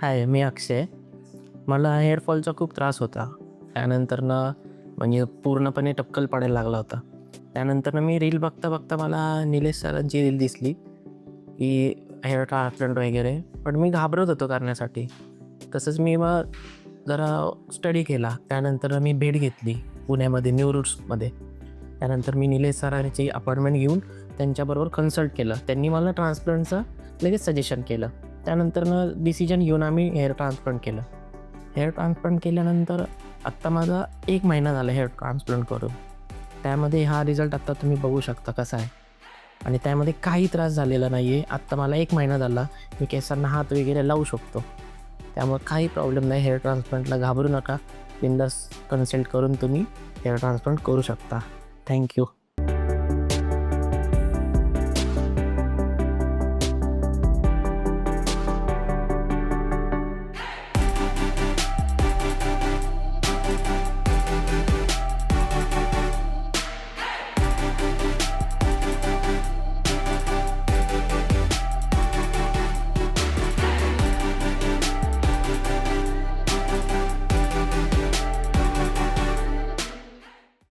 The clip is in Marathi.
हाय, मी अक्षय. मला हेअरफॉलचा खूप त्रास होता. त्यानंतरनं म्हणजे पूर्णपणे टक्कल पडायला लागला होता. त्यानंतरनं मी रील बघता मला निलेश सरांची रील दिसली, की हेअर ट्रान्सप्लांट वगैरे. पण मी घाबरत होतो करण्यासाठी. तसंच मी मग जरा स्टडी केला. त्यानंतर मी भेट घेतली पुण्यामध्ये न्यू रूट्समध्ये. त्यानंतर मी निलेश सरांची अपॉइंटमेंट घेऊन त्यांच्याबरोबर कन्सल्ट केलं. त्यांनी मला ट्रान्सप्लांटचं लगेच सजेशन केलं. त्यानंतरनं डिसिजन घेऊन आम्ही हेअर ट्रान्सप्लांट केलं. हेअर ट्रान्सप्लांट केल्यानंतर आत्ता माझा 1 महिना झाला हेअर ट्रान्सप्लांट करून. त्यामध्ये हा रिझल्ट आत्ता तुम्ही बघू शकता कसा आहे. आणि त्यामध्ये काही त्रास झालेला नाही आहे. आत्ता मला 1 महिना झाला. मी केसांना हात वगैरे लावू शकतो. त्यामुळे काही प्रॉब्लेम नाही. हेअर ट्रान्सप्लांटला घाबरू नका. बिनधास्त कन्सल्ट करून तुम्ही हेअर ट्रान्सप्लांट करू शकता. थँक्यू.